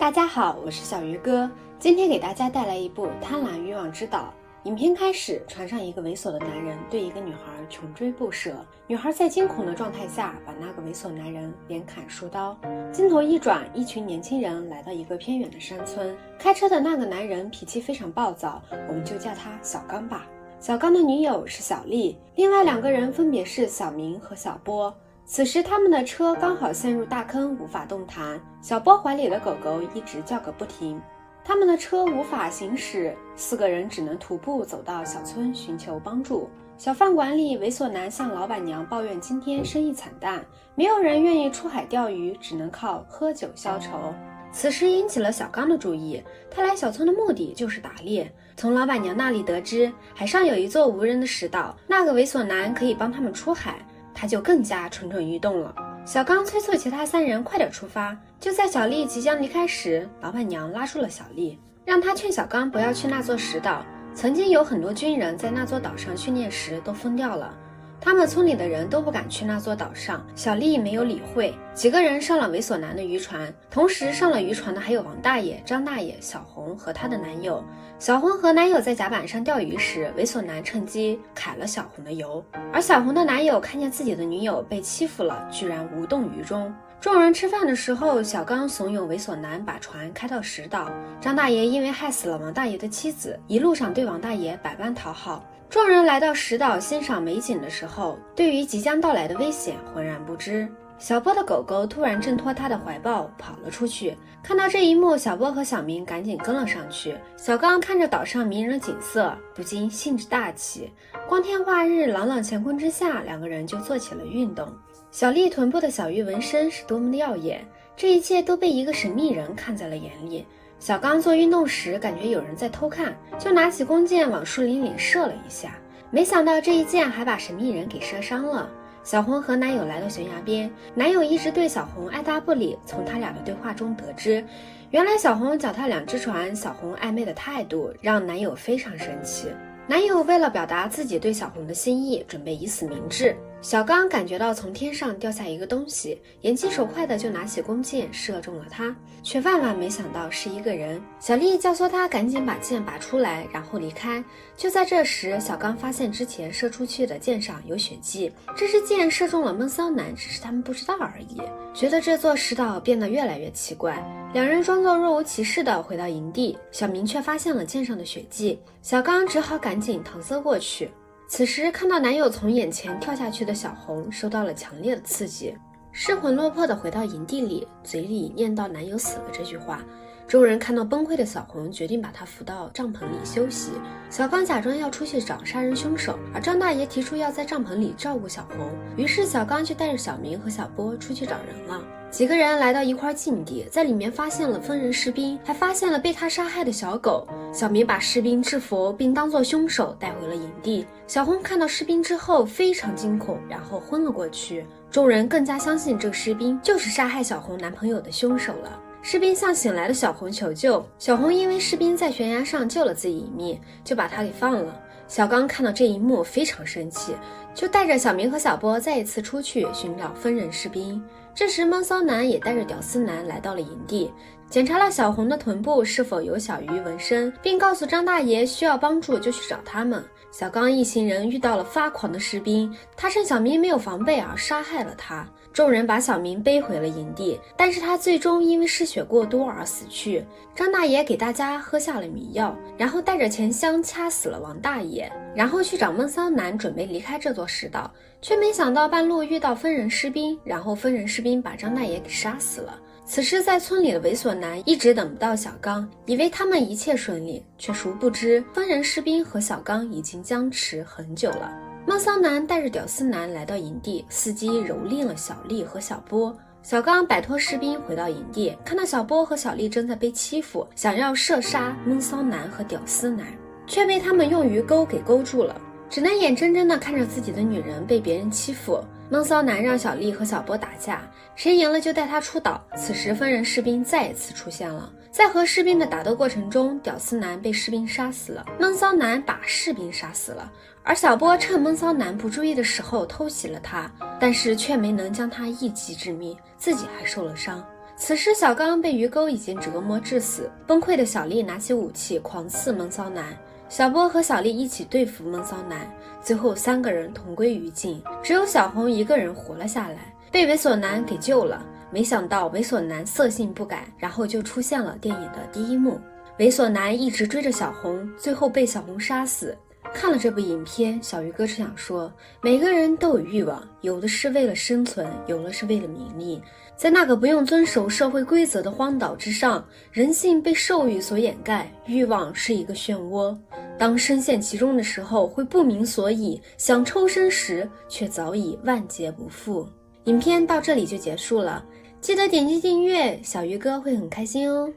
大家好，我是小鱼哥，今天给大家带来一部《贪婪欲望之岛》。影片开始，船上一个猥琐的男人对一个女孩穷追不舍，女孩在惊恐的状态下把那个猥琐男人连砍数刀。镜头一转，一群年轻人来到一个偏远的山村，开车的那个男人脾气非常暴躁，我们就叫他小刚吧。小刚的女友是小丽，另外两个人分别是小明和小波。此时他们的车刚好陷入大坑，无法动弹，小波怀里的狗狗一直叫个不停。他们的车无法行驶，四个人只能徒步走到小村寻求帮助。小饭馆里，猥琐男向老板娘抱怨今天生意惨淡，没有人愿意出海钓鱼，只能靠喝酒消愁。此时引起了小刚的注意，他来小村的目的就是打猎。从老板娘那里得知，海上有一座无人的石岛，那个猥琐男可以帮他们出海，他就更加蠢蠢欲动了。小刚催促其他三人快点出发，就在小丽即将离开时，老板娘拉住了小丽，让她劝小刚不要去那座石岛。曾经有很多军人在那座岛上训练时都疯掉了，他们村里的人都不敢去那座岛上。小丽没有理会，几个人上了猥琐男的渔船，同时上了渔船的还有王大爷、张大爷、小红和她的男友。小红和男友在甲板上钓鱼时，猥琐男趁机揩了小红的油，而小红的男友看见自己的女友被欺负了，居然无动于衷。众人吃饭的时候，小刚怂恿猥琐男把船开到石岛。张大爷因为害死了王大爷的妻子，一路上对王大爷百般讨好。众人来到石岛欣赏美景的时候，对于即将到来的危险浑然不知。小波的狗狗突然挣脱他的怀抱跑了出去，看到这一幕，小波和小明赶紧跟了上去。小刚看着岛上迷人的景色，不禁兴致大起。光天化日，朗朗乾坤之下，两个人就做起了运动。小丽臀部的小鱼纹身是多么的耀眼，这一切都被一个神秘人看在了眼里。小刚做运动时感觉有人在偷看，就拿起弓箭往树林里射了一下，没想到这一箭还把神秘人给射伤了。小红和男友来到悬崖边，男友一直对小红爱答不理，从他俩的对话中得知，原来小红脚踏两只船，小红暧昧的态度让男友非常生气。男友为了表达自己对小红的心意，准备以死明志。小刚感觉到从天上掉下一个东西，眼疾手快的就拿起弓箭射中了他，却万万没想到是一个人。小丽教唆他赶紧把箭拔出来，然后离开。就在这时，小刚发现之前射出去的箭上有血迹，这支箭射中了闷骚男，只是他们不知道而已。觉得这座石岛变得越来越奇怪，两人装作若无其事的回到营地，小明却发现了箭上的血迹，小刚只好赶紧搪塞过去。此时看到男友从眼前跳下去的小红受到了强烈的刺激，失魂落魄的回到营地里，嘴里念叨男友死了这句话。众人看到崩溃的小红，决定把她扶到帐篷里休息。小刚假装要出去找杀人凶手，而张大爷提出要在帐篷里照顾小红，于是小刚就带着小明和小波出去找人了。几个人来到一块禁地，在里面发现了疯人士兵，还发现了被他杀害的小狗。小明把士兵制服并当作凶手带回了营地。小红看到士兵之后非常惊恐，然后昏了过去。众人更加相信这个士兵就是杀害小红男朋友的凶手了。士兵向醒来的小红求救，小红因为士兵在悬崖上救了自己一命，就把他给放了。小刚看到这一幕非常生气，就带着小明和小波再一次出去寻找疯人士兵。这时闷骚男也带着屌丝男来到了营地，检查了小红的臀部是否有小鱼纹身，并告诉张大爷需要帮助就去找他们。小刚一行人遇到了发狂的士兵，他趁小明没有防备而杀害了他。众人把小明背回了营地，但是他最终因为失血过多而死去。张大爷给大家喝下了迷药，然后带着钱箱掐死了王大爷，然后去找闷骚男准备离开这座石岛，却没想到半路遇到疯人士兵，然后疯人士兵把张大爷给杀死了。此时在村里的猥琐男一直等不到小刚，以为他们一切顺利，却殊不知疯人士兵和小刚已经僵持很久了。闷骚男带着屌丝男来到营地，伺机蹂躏了小丽和小波。小刚摆脱士兵回到营地，看到小波和小丽正在被欺负，想要射杀闷骚男和屌丝男，却被他们用鱼钩给勾住了，只能眼睁睁地看着自己的女人被别人欺负。闷骚男让小丽和小波打架，谁赢了就带他出岛。此时疯人士兵再一次出现了，在和士兵的打斗过程中，屌丝男被士兵杀死了，闷骚男把士兵杀死了，而小波趁闷骚男不注意的时候偷袭了他，但是却没能将他一击致命，自己还受了伤。此时小刚被鱼钩已经折磨致死，崩溃的小丽拿起武器狂刺闷骚男。小波和小丽一起对付闷骚男，最后3个人同归于尽，只有小红一个人活了下来，被猥琐男给救了。没想到猥琐男色性不改，然后就出现了电影的第一幕。猥琐男一直追着小红，最后被小红杀死。看了这部影片，小鱼哥只想说，每个人都有欲望，有的是为了生存，有的是为了名利。在那个不用遵守社会规则的荒岛之上，人性被兽欲所掩盖，欲望是一个漩涡。当深陷其中的时候，会不明所以，想抽身时，却早已万劫不复。影片到这里就结束了，记得点击订阅，小鱼哥会很开心哦。